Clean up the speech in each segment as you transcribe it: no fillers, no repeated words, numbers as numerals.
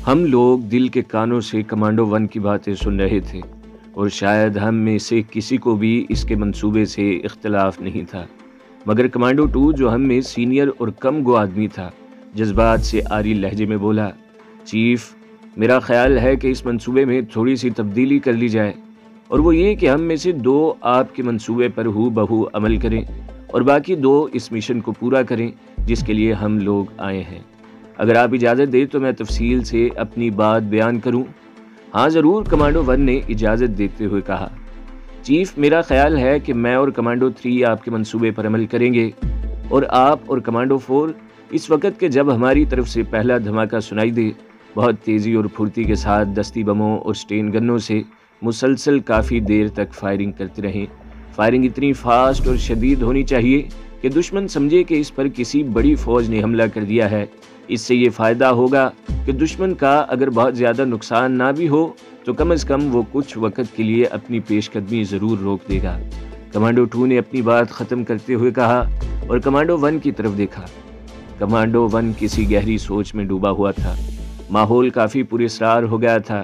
ہم لوگ دل کے کانوں سے کمانڈو ون کی باتیں سن رہے تھے اور شاید ہم میں سے کسی کو بھی اس کے منصوبے سے اختلاف نہیں تھا، مگر کمانڈو ٹو جو ہم میں سینئر اور کم گو آدمی تھا جذبات سے آری لہجے میں بولا، چیف میرا خیال ہے کہ اس منصوبے میں تھوڑی سی تبدیلی کر لی جائے، اور وہ یہ کہ ہم میں سے 2 آپ کے منصوبے پر ہو بہو عمل کریں اور باقی 2 اس مشن کو پورا کریں جس کے لیے ہم لوگ آئے ہیں۔ اگر آپ اجازت دیں تو میں تفصیل سے اپنی بات بیان کروں۔ ہاں ضرور، کمانڈو ون نے اجازت دیتے ہوئے کہا۔ چیف میرا خیال ہے کہ میں اور کمانڈو 3 آپ کے منصوبے پر عمل کریں گے، اور آپ اور کمانڈو 4 اس وقت کہ جب ہماری طرف سے پہلا دھماکہ سنائی دے بہت تیزی اور پھرتی کے ساتھ دستی بموں اور سٹین گنوں سے مسلسل کافی دیر تک فائرنگ کرتے رہیں۔ فائرنگ اتنی فاسٹ اور شدید ہونی چاہیے کہ دشمن سمجھے کہ اس پر کسی بڑی فوج نے حملہ کر دیا ہے۔ اس سے یہ فائدہ ہوگا کہ دشمن کا اگر بہت زیادہ نقصان نہ بھی ہو تو کم از کم وہ کچھ وقت کے لیے اپنی پیش قدمی ضرور روک دے گا۔ کمانڈو 2 نے اپنی بات ختم کرتے ہوئے کہا اور کمانڈو 1 کی طرف دیکھا۔ کمانڈو 1 کسی گہری سوچ میں ڈوبا ہوا تھا۔ ماحول کافی پراسرار ہو گیا تھا۔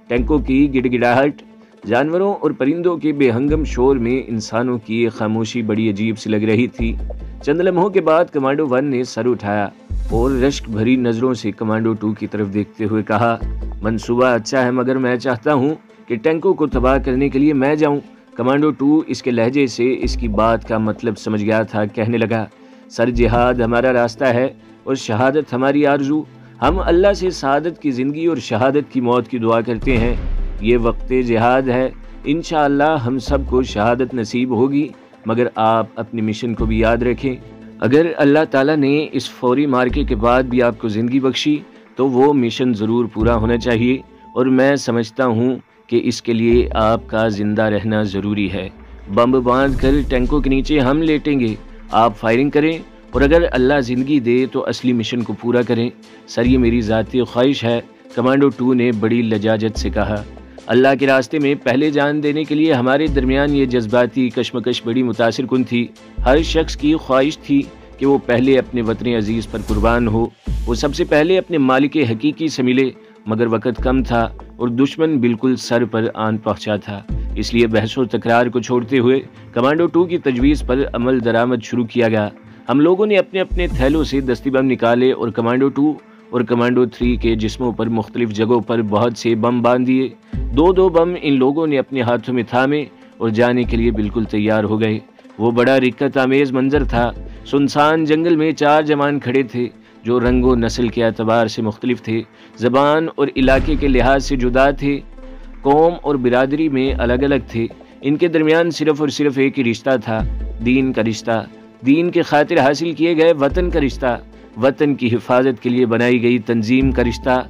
ٹینکوں کی گڑ گڑاہٹ، جانوروں اور پرندوں کے بے ہنگم شور میں انسانوں کی خاموشی بڑی عجیب سی لگ رہی تھی۔ چند لمحوں کے بعد کمانڈو 1 نے سر اٹھایا اور رشک بھری نظروں سے کمانڈو 2 کی طرف دیکھتے ہوئے کہا، منصوبہ اچھا ہے مگر میں چاہتا ہوں کہ ٹینکوں کو تباہ کرنے کے لیے میں جاؤں۔ کمانڈو 2 اس کے لہجے سے اس کی بات کا مطلب سمجھ گیا تھا، کہنے لگا، سر جہاد ہمارا راستہ ہے اور شہادت ہماری آرزو۔ ہم اللہ سے سعادت کی زندگی اور شہادت کی موت کی دعا کرتے ہیں۔ یہ وقت جہاد ہے، انشاءاللہ ہم سب کو شہادت نصیب ہوگی، مگر آپ اپنی مشن کو بھی یاد رکھیں۔ اگر اللہ تعالیٰ نے اس فوری مارکے کے بعد بھی آپ کو زندگی بخشی تو وہ مشن ضرور پورا ہونا چاہیے، اور میں سمجھتا ہوں کہ اس کے لیے آپ کا زندہ رہنا ضروری ہے۔ بم باندھ کر ٹینکوں کے نیچے ہم لیٹیں گے، آپ فائرنگ کریں، اور اگر اللہ زندگی دے تو اصلی مشن کو پورا کریں۔ سر یہ میری ذاتی خواہش ہے، کمانڈو 2 نے بڑی لجاجت سے کہا۔ اللہ کے راستے میں پہلے جان دینے کے لیے ہمارے درمیان یہ جذباتی کشمکش بڑی متاثر کن تھی۔ ہر شخص کی خواہش تھی کہ وہ پہلے اپنے وطن عزیز پر قربان ہو، وہ سب سے پہلے اپنے مالک حقیقی سے ملے، مگر وقت کم تھا اور دشمن بالکل سر پر آن پہنچا تھا۔ اس لیے بحث و تکرار کو چھوڑتے ہوئے کمانڈو 2 کی تجویز پر عمل درآمد شروع کیا گیا۔ ہم لوگوں نے اپنے اپنے تھیلوں سے دستی بم نکالے اور کمانڈو 2 اور کمانڈو 3 کے جسموں پر مختلف جگہوں پر بہت سے بم باندھ دیے۔ 2 بم ان لوگوں نے اپنے ہاتھوں میں تھامے اور جانے کے لیے بالکل تیار ہو گئے۔ وہ بڑا رکت آمیز منظر تھا۔ سنسان جنگل میں 4 جوان کھڑے تھے جو رنگ و نسل کے اعتبار سے مختلف تھے، زبان اور علاقے کے لحاظ سے جدا تھے، قوم اور برادری میں الگ الگ تھے۔ ان کے درمیان صرف اور صرف ایک ہی رشتہ تھا، دین کا رشتہ، دین کے خاطر حاصل کیے گئے وطن کا رشتہ، وطن کی حفاظت کے لیے بنائی گئی تنظیم کا رشتہ۔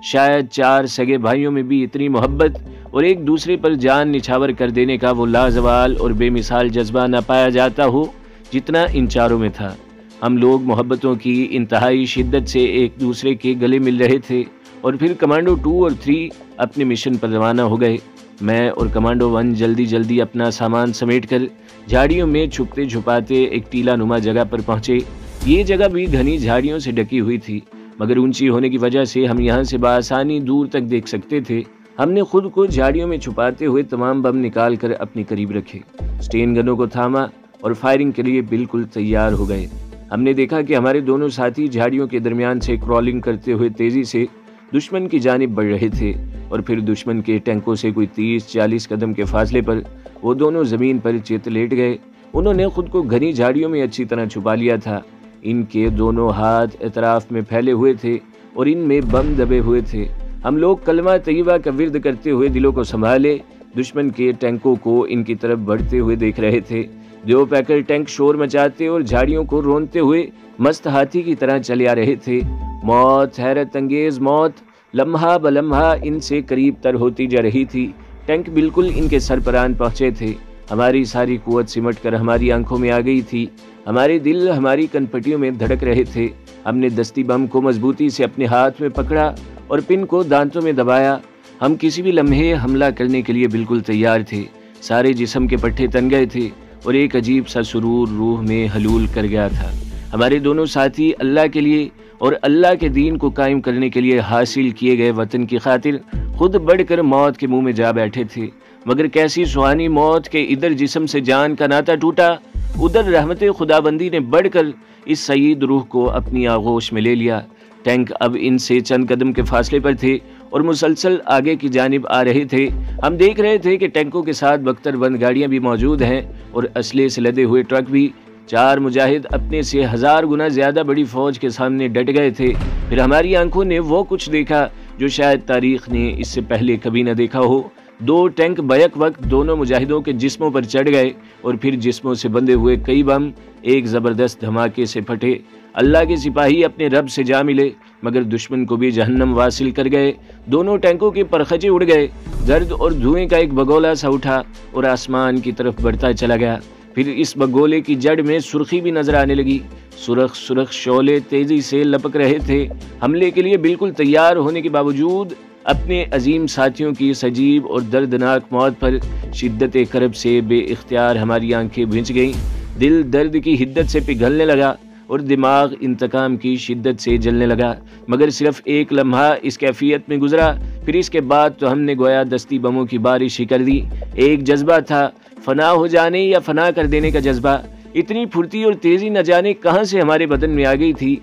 شاید 4 سگے بھائیوں میں بھی اتنی محبت اور ایک دوسرے پر جان نچھاور کر دینے کا وہ لازوال اور بے مثال جذبہ نہ پایا جاتا ہو جتنا ان چاروں میں تھا۔ ہم لوگ محبتوں کی انتہائی شدت سے ایک دوسرے کے گلے مل رہے تھے، اور پھر کمانڈو 2 اور 3 اپنے مشن پر روانہ ہو گئے۔ میں اور کمانڈو 1 جلدی اپنا سامان سمیٹ کر جھاڑیوں میں چھپتے چھپاتے ایک ٹیلا نما جگہ پر پہنچے۔ یہ جگہ بھی گھنی جھاڑیوں سے ڈکی ہوئی تھی، مگر اونچی ہونے کی وجہ سے ہم یہاں سے بآسانی دور تک دیکھ سکتے تھے۔ ہم نے خود کو جھاڑیوں میں چھپاتے ہوئے تمام بم نکال کر اپنے قریب رکھے، سٹین گنوں کو تھاما اور فائرنگ کے لیے بالکل تیار ہو گئے۔ ہم نے دیکھا کہ ہمارے دونوں ساتھی جھاڑیوں کے درمیان سے کرالنگ کرتے ہوئے تیزی سے دشمن کی جانب بڑھ رہے تھے، اور پھر دشمن کے ٹینکوں سے کوئی 30-40 قدم کے فاصلے پر وہ دونوں زمین پر چت لیٹ گئے۔ انہوں نے خود کو گھنی جھاڑیوں میں اچھی طرح چھپا لیا تھا۔ ان کے دونوں ہاتھ اطراف میں پھیلے ہوئے تھے اور ان میں بم دبے ہوئے تھے۔ ہم لوگ کلمہ طیبہ کا ورد کرتے ہوئے دلوں کو سنبھالے دشمن کے ٹینکوں کو ان کی طرف بڑھتے ہوئے دیکھ رہے تھے۔ دیو پیکر ٹینک شور مچاتے اور جھاڑیوں کو رونتے ہوئے مست ہاتھی کی طرح چلے آ رہے تھے۔ موت، حیرت انگیز موت، لمحہ بلمحہ ان سے قریب تر ہوتی جا رہی تھی۔ ٹینک بالکل ان کے سر پر آن پہنچے تھے۔ ہماری ساری قوت سمٹ کر ہماری آنکھوں میں آ گئی تھی، ہمارے دل ہماری کن پٹیوں میں دھڑک رہے تھے۔ ہم نے دستی بم کو مضبوطی سے اپنے ہاتھ میں پکڑا اور پن کو دانتوں میں دبایا۔ ہم کسی بھی لمحے حملہ کرنے کے لیے بالکل تیار تھے۔ سارے جسم کے پٹھے تن گئے تھے اور ایک عجیب سا سرور روح میں حلول کر گیا تھا۔ ہمارے دونوں ساتھی اللہ کے لیے اور اللہ کے دین کو قائم کرنے کے لیے حاصل کیے گئے وطن کی خاطر خود بڑھ کر موت کے منہ میں جا بیٹھے تھے، مگر کیسی سہانی موت کہ ادھر جسم سے جان کا ناطہ ٹوٹا، ادھر رحمت خدابندی نے بڑھ کر اس سعید روح کو اپنی آغوش میں لے لیا۔ ٹینک اب ان سے چند قدم کے فاصلے پر تھے اور مسلسل آگے کی جانب آ رہے تھے۔ ہم دیکھ رہے تھے کہ ٹینکوں کے ساتھ بختر بند گاڑیاں بھی موجود ہیں اور اسلحے سے لدے ہوئے ٹرک بھی۔ 4 مجاہد اپنے سے 1000 گنا زیادہ بڑی فوج کے سامنے ڈٹ گئے تھے۔ پھر ہماری آنکھوں نے وہ کچھ دیکھا جو شاید تاریخ نے اس سے پہلے کبھی نہ دیکھا ہو۔ 2 ٹینک بیک وقت دونوں مجاہدوں کے جسموں پر چڑھ گئے اور پھر جسموں سے بندھے ہوئے کئی بم ایک زبردست دھماکے سے پھٹے۔ اللہ کے سپاہی اپنے رب سے جا ملے مگر دشمن کو بھی جہنم واصل کر گئے۔ دونوں ٹینکوں کے پرخچے اڑ گئے، درد اور دھوئیں کا ایک بگولا سا اٹھا اور آسمان کی طرف بڑھتا چلا گیا۔ پھر اس بگولے کی جڑ میں سرخی بھی نظر آنے لگی۔ سرخ سرخ شعلے تیزی سے لپک رہے تھے۔ حملے کے لیے بالکل تیار ہونے کے باوجود اپنے عظیم ساتھیوں کی اس عجیب اور دردناک موت پر شدت کرب سے بے اختیار ہماری آنکھیں بھنج گئیں۔ دل درد کی حدت سے پگھلنے لگا اور دماغ انتقام کی شدت سے جلنے لگا، مگر صرف ایک لمحہ اس کیفیت میں گزرا، پھر اس کے بعد تو ہم نے گویا دستی بموں کی بارش ہی کر دی۔ ایک جذبہ تھا، فنا ہو جانے یا فنا کر دینے کا جذبہ۔ اتنی پھرتی اور تیزی نہ جانے کہاں سے ہمارے بدن میں آ گئی تھی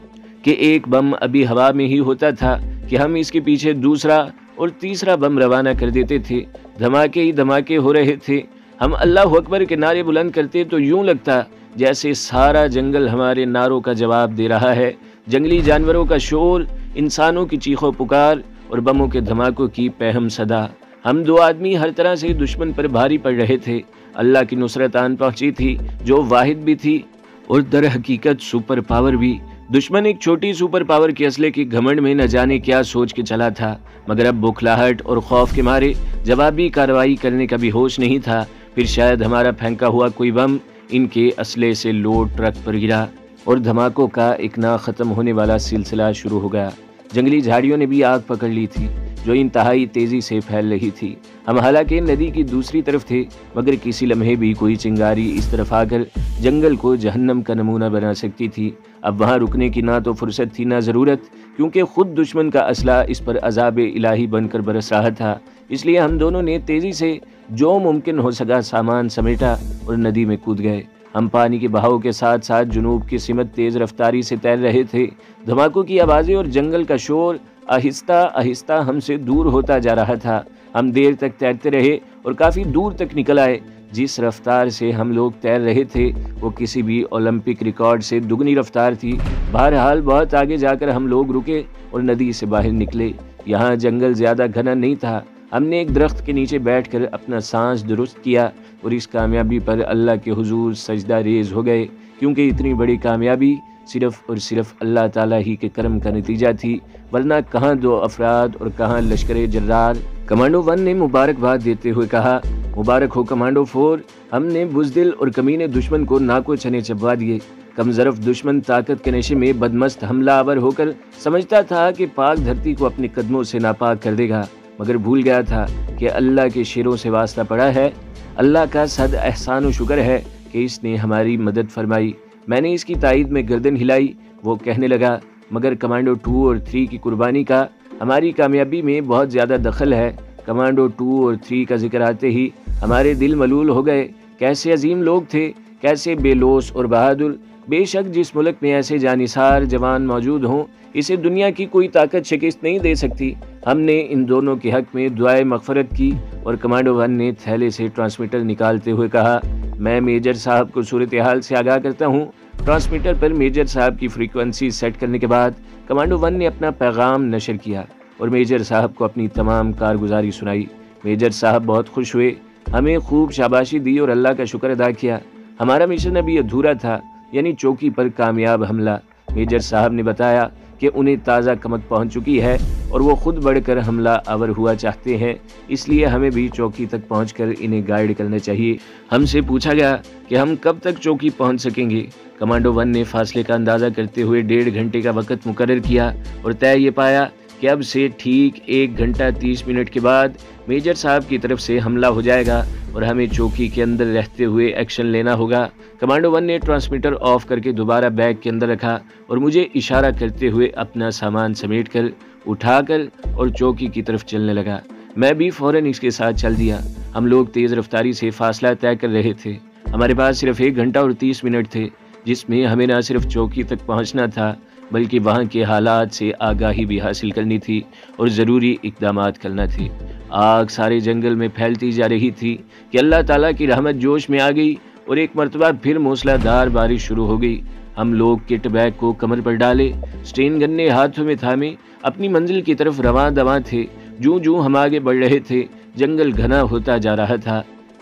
کہ ایک بم ابھی ہوا میں ہی ہوتا تھا کہ ہم اس کے پیچھے دوسرا اور تیسرا بم روانہ کر دیتے تھے۔ دھماکے ہی دھماکے ہو رہے تھے۔ ہم اللہ اکبر کے نعرے بلند کرتے تو یوں لگتا جیسے سارا جنگل ہمارے نعروں کا جواب دے رہا ہے۔ جنگلی جانوروں کا شور، انسانوں کی چیخ و پکار اور بموں کے دھماکوں کی پہم صدا۔ ہم 2 آدمی ہر طرح سے دشمن پر بھاری پڑ رہے تھے۔ اللہ کی نصرت آن پہنچی تھی جو واحد بھی تھی اور در حقیقت سپر پاور بھی۔ دشمن ایک چھوٹی سپر پاور کے اسلحے کی گھمنڈ میں نہ جانے کیا سوچ کے چلا تھا، مگر اب بکھلاہٹ اور خوف کے مارے جوابی کارروائی کرنے کا بھی ہوش نہیں تھا۔ پھر شاید ہمارا پھینکا ہوا کوئی بم ان کے اسلحے سے لوڈ ٹرک پر گرا اور دھماکوں کا ایک نہ ختم ہونے والا سلسلہ شروع ہو گیا۔ جنگلی جھاڑیوں نے بھی آگ پکڑ لی تھی جو انتہائی تیزی سے پھیل رہی تھی۔ ہم حالانکہ ندی کی دوسری طرف تھے، مگر کسی لمحے بھی کوئی چنگاری اس طرف آ کر جنگل کو جہنم کا نمونہ بنا سکتی تھی۔ اب وہاں رکنے کی نہ تو فرصت تھی نہ ضرورت، کیونکہ خود دشمن کا اسلحہ اس پر عذاب الہی بن کر برس رہا تھا۔ اس لیے ہم دونوں نے تیزی سے جو ممکن ہو سکا سامان سمیٹا اور ندی میں کود گئے۔ ہم پانی کے بہاؤ کے ساتھ ساتھ جنوب کی سمت تیز رفتاری سے تیر رہے تھے۔ دھماکوں کی آوازیں اور جنگل کا شور آہستہ آہستہ ہم سے دور ہوتا جا رہا تھا۔ ہم دیر تک تیرتے رہے اور کافی دور تک نکل آئے۔ جس رفتار سے ہم لوگ تیر رہے تھے وہ کسی بھی اولمپک ریکارڈ سے دگنی رفتار تھی۔ بہرحال بہت آگے جا کر ہم لوگ رکے اور ندی سے باہر نکلے۔ یہاں جنگل زیادہ گھنا نہیں تھا۔ ہم نے ایک درخت کے نیچے بیٹھ کر اپنا سانس درست کیا اور اس کامیابی پر اللہ کے حضور سجدہ ریز ہو گئے، کیونکہ اتنی بڑی کامیابی صرف اور صرف اللہ تعالیٰ ہی کے کرم کا نتیجہ تھی، ورنہ کہاں 2 افراد اور کہاں لشکر جرار۔ کمانڈو 1 نے مبارکباد دیتے ہوئے کہا، مبارک ہو کمانڈو 4، ہم نے بزدل اور کمینے دشمن کو ناکو چنے چبوا دیے۔ کم ظرف دشمن طاقت کے نشے میں بدمست حملہ آور ہو کر سمجھتا تھا کہ پاک دھرتی کو اپنے قدموں سے ناپاک کر دے گا، مگر بھول گیا تھا کہ اللہ کے شیروں سے واسطہ پڑا ہے۔ اللہ کا صد احسان و شکر ہے کہ اس نے ہماری مدد فرمائی۔ میں نے اس کی تائید میں گردن ہلائی۔ وہ کہنے لگا، مگر کمانڈو 2 اور 3 کی قربانی کا ہماری کامیابی میں بہت زیادہ دخل ہے۔ کمانڈو 2 اور 3 کا ذکر آتے ہی ہمارے دل ملول ہو گئے۔ کیسے عظیم لوگ تھے، کیسے بے لوث اور بہادر۔ بے شک جس ملک میں ایسے جانثار جوان موجود ہوں، اسے دنیا کی کوئی طاقت شکست نہیں دے سکتی۔ ہم نے ان دونوں کے حق میں دعائے مغفرت کی اور کمانڈو 1 نے تھیلے سے ٹرانسمیٹر نکالتے ہوئے کہا، میں میجر صاحب کو صورتحال سے آگاہ کرتا ہوں۔ ٹرانسمیٹر پر میجر صاحب کی فریکوینسی سیٹ کرنے کے بعد کمانڈو 1 نے اپنا پیغام نشر کیا اور میجر صاحب کو اپنی تمام کارگزاری سنائی۔ میجر صاحب بہت خوش ہوئے، ہمیں خوب شاباشی دی اور اللہ کا شکر ادا کیا۔ ہمارا مشن ابھی ادھورا تھا، یعنی چوکی پر کامیاب حملہ۔ میجر صاحب نے بتایا کہ انہیں تازہ کمک پہنچ چکی ہے اور وہ خود بڑھ کر حملہ آور ہوا چاہتے ہیں، اس لیے ہمیں بھی چوکی تک پہنچ کر انہیں گائیڈ کرنا چاہیے۔ ہم سے پوچھا گیا کہ ہم کب تک چوکی پہنچ سکیں گے۔ کمانڈو 1 نے فاصلے کا اندازہ کرتے ہوئے 1.5 گھنٹے کا وقت مقرر کیا اور طے یہ پایا کہ اب سے ٹھیک 1 گھنٹہ 30 منٹ کے بعد میجر صاحب کی طرف سے حملہ ہو جائے گا اور ہمیں چوکی کے اندر رہتے ہوئے ایکشن لینا ہوگا۔ کمانڈو 1 نے ٹرانسمیٹر آف کر کے دوبارہ بیگ کے اندر رکھا اور مجھے اشارہ کرتے ہوئے اپنا سامان سمیٹ کر اٹھا کر اور چوکی کی طرف چلنے لگا۔ میں بھی فوراً اس کے ساتھ چل دیا۔ ہم لوگ تیز رفتاری سے فاصلہ طے کر رہے تھے۔ ہمارے پاس صرف 1 گھنٹہ اور 30 منٹ تھے، جس میں ہمیں نہ صرف چوکی تک پہنچنا تھا بلکہ وہاں کے حالات سے آگاہی بھی حاصل کرنی تھی اور ضروری اقدامات کرنا تھی۔ آگ سارے جنگل میں پھیلتی جا رہی تھی کہ اللہ تعالیٰ کی رحمت جوش میں آ گئی اور ایک مرتبہ پھر موسلا دھار بارش شروع ہو گئی۔ ہم لوگ کٹ بیگ کو کمر پر ڈالے، سٹین گنے ہاتھوں میں تھامے اپنی منزل کی طرف رواں دواں تھے۔ جوں ہم آگے بڑھ رہے تھے جنگل گھنا ہوتا جا رہا تھا۔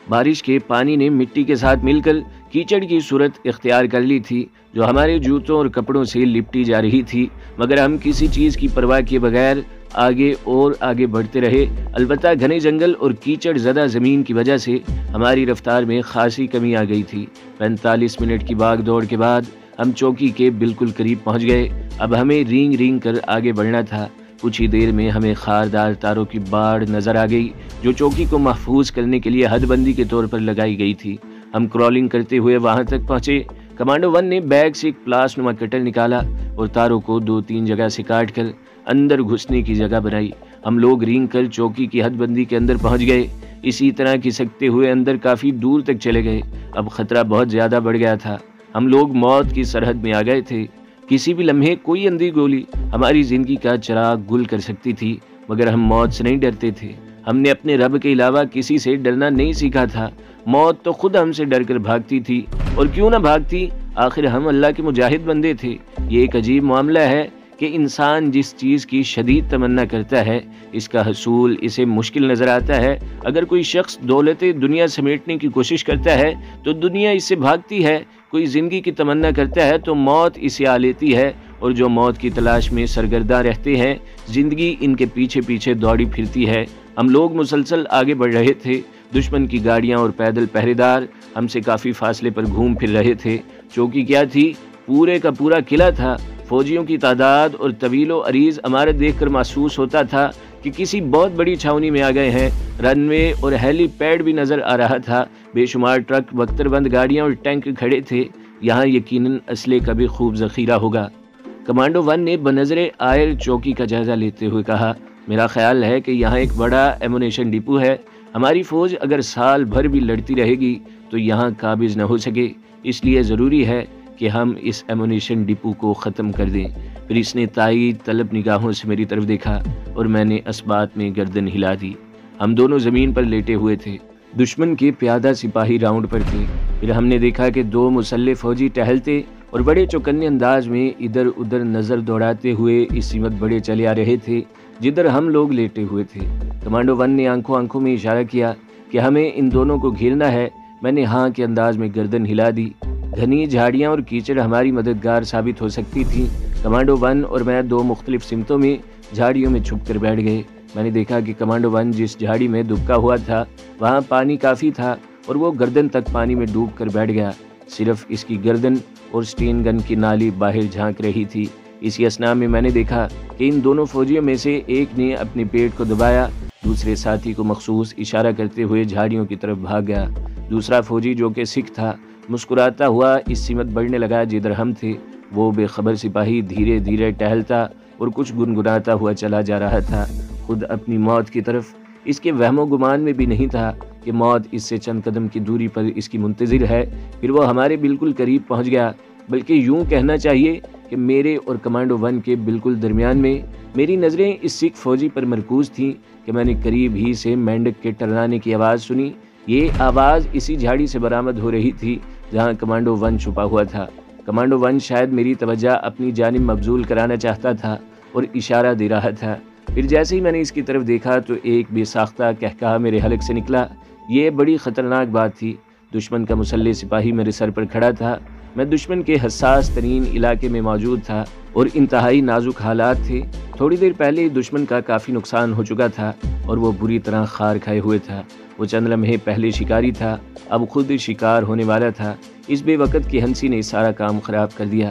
بارش کے پانی نے مٹی کے ساتھ مل کر کیچڑ کی صورت اختیار کر لی تھی جو ہمارے جوتوں اور کپڑوں سے لپٹی جا رہی تھی، مگر ہم کسی چیز کی پرواہ کیے بغیر آگے بڑھتے رہے۔ البتہ گھنے جنگل اور کیچڑ زدہ زمین کی وجہ سے ہماری رفتار میں خاصی کمی آ گئی تھی۔ 45 منٹ کی بھاگ دوڑ کے بعد ہم چوکی کے بالکل قریب پہنچ گئے۔ اب ہمیں رینگ کر آگے بڑھنا تھا۔ کچھ ہی دیر میں ہمیں خاردار تاروں کی باڑ نظر آ گئی جو چوکی کو محفوظ کرنے کے لیے حد بندی کے طور پر لگائی گئی تھی۔ ہم کرالنگ کرتے ہوئے وہاں تک پہنچے۔ کمانڈو 1 نے بیگ سے ایک پلاس نما کٹر نکالا اور تاروں کو 2-3 جگہ سے کاٹ کر اندر گھسنے کی جگہ بنائی۔ ہم لوگ رینگ کر چوکی کی حد بندی کے اندر پہنچ گئے۔ اسی طرح کھسکتے ہوئے اندر کافی دور تک چلے گئے۔ اب خطرہ بہت زیادہ بڑھ گیا تھا۔ ہم لوگ موت کی سرحد میں آ گئے تھے۔ کسی بھی لمحے کوئی اندھی گولی ہماری زندگی کا چراغ گل کر سکتی تھی، مگر ہم موت سے نہیں ڈرتے تھے۔ ہم نے اپنے رب کے علاوہ کسی سے ڈرنا نہیں سیکھا تھا۔ موت تو خود ہم سے ڈر کر بھاگتی تھی، اور کیوں نہ بھاگتی، آخر ہم اللہ کے مجاہد بندے تھے۔ یہ ایک عجیب معاملہ ہے کہ انسان جس چیز کی شدید تمنا کرتا ہے اس کا حصول اسے مشکل نظر آتا ہے۔ اگر کوئی شخص دولت دنیا سمیٹنے کی کوشش کرتا ہے تو دنیا اس سے بھاگتی ہے، کوئی زندگی کی تمنا کرتا ہے تو موت اسے آ لیتی ہے، اور جو موت کی تلاش میں سرگرداں رہتے ہیں زندگی ان کے پیچھے پیچھے دوڑی پھرتی ہے۔ ہم لوگ مسلسل آگے بڑھ رہے تھے۔ دشمن کی گاڑیاں اور پیدل پہرے دار ہم سے کافی فاصلے پر گھوم پھر رہے تھے۔ چوکی کیا تھی؟ پورے کا پورا قلعہ تھا۔ فوجیوں کی تعداد اور طویل و عریض عمارت دیکھ کر محسوس ہوتا تھا کہ کسی بہت بڑی چھاونی میں آ گئے ہیں۔ رن وے اور ہیلی پیڈ بھی نظر آ رہا تھا۔ بے شمار ٹرک، بختر بند گاڑیاں اور ٹینک کھڑے تھے۔ یہاں یقیناً اسلحے کا بھی خوب ذخیرہ ہوگا۔ کمانڈو 1 نے بنظر آئر چوکی کا جائزہ لیتے ہوئے کہا، میرا خیال ہے کہ یہاں ایک بڑا ایمونیشن ڈپو ہے۔ ہماری فوج اگر سال بھر بھی لڑتی رہے گی تو یہاں قابض نہ ہو سکے، اس لیے ضروری ہے کہ ہم اس ایمونیشن ڈپو کو ختم کر دیں۔ پھر اس نے تائید طلب نگاہوں سے میری طرف دیکھا اور میں نے اسبات میں گردن ہلا دی۔ ہم دونوں زمین پر لیٹے ہوئے تھے۔ دشمن کے پیادہ سپاہی راؤنڈ پر تھے۔ پھر ہم نے دیکھا کہ 2 مسلح فوجی ٹہلتے اور بڑے چوکنے انداز میں ادھر ادھر نظر دوڑاتے ہوئے اس سمت بڑے چلے آ رہے تھے جدھر ہم لوگ لیٹے ہوئے تھے۔ کمانڈو 1 نے آنکھوں میں اشارہ کیا کہ ہمیں ان دونوں کو گھیرنا ہے۔ میں نے ہاں کے انداز میں گردن ہلا دی۔ گھنی جھاڑیاں اور کیچڑ ہماری مددگار ثابت ہو سکتی تھی۔ کمانڈو 1 اور میں 2 مختلف سمتوں میں جھاڑیوں میں چھپ کر بیٹھ گئے۔ میں نے دیکھا کہ کمانڈو 1 جس جھاڑی میں دبکا ہوا تھا وہاں پانی کافی تھا اور وہ گردن تک پانی میں ڈوب کر بیٹھ گیا۔ صرف اس کی گردن اور سٹین گن کی نالی باہر جھانک رہی تھی۔ اسی اثناء میں میں نے دیکھا کہ ان دونوں فوجیوں میں سے ایک نے اپنے پیٹ کو دبایا، دوسرے ساتھی کو مخصوص اشارہ کرتے ہوئے جھاڑیوں کی طرف بھاگ گیا۔ دوسرا فوجی جو کہ سکھ تھا مسکراتا ہوا اس سمت بڑھنے لگا جدھر ہم تھے۔ وہ بے خبر سپاہی دھیرے دھیرے ٹہلتا اور کچھ گنگناتا ہوا چلا جا رہا تھا، خود اپنی موت کی طرف۔ اس کے وہم و گمان میں بھی نہیں تھا کہ موت اس سے چند قدم کی دوری پر اس کی منتظر ہے۔ پھر وہ ہمارے بالکل قریب پہنچ گیا، بلکہ یوں کہنا چاہیے کہ میرے اور کمانڈو 1 کے بالکل درمیان میں۔ میری نظریں اس سکھ فوجی پر مرکوز تھیں کہ میں نے قریب ہی سے مینڈک کے ٹرنانے کی آواز سنی۔ یہ آواز اسی جھاڑی سے برآمد ہو رہی تھی جہاں کمانڈو 1 چھپا ہوا تھا۔ کمانڈو 1 شاید میری توجہ اپنی جانب مبذول کرانا چاہتا تھا اور اشارہ دے رہا تھا۔ پھر جیسے ہی میں نے اس کی طرف دیکھا تو ایک بے ساختہ کہکہا میرے حلق سے نکلا۔ یہ بڑی خطرناک بات تھی۔ دشمن کا مسلح سپاہی میرے سر پر کھڑا تھا۔ میں دشمن کے حساس ترین علاقے میں موجود تھا اور انتہائی نازک حالات تھے۔ تھوڑی دیر پہلے دشمن کا کافی نقصان ہو چکا تھا اور وہ بری طرح خار کھائے ہوئے تھا۔ وہ چند لمحے پہلے شکاری تھا، اب خود شکار ہونے والا تھا۔ اس بے وقت کی ہنسی نے سارا کام خراب کر دیا۔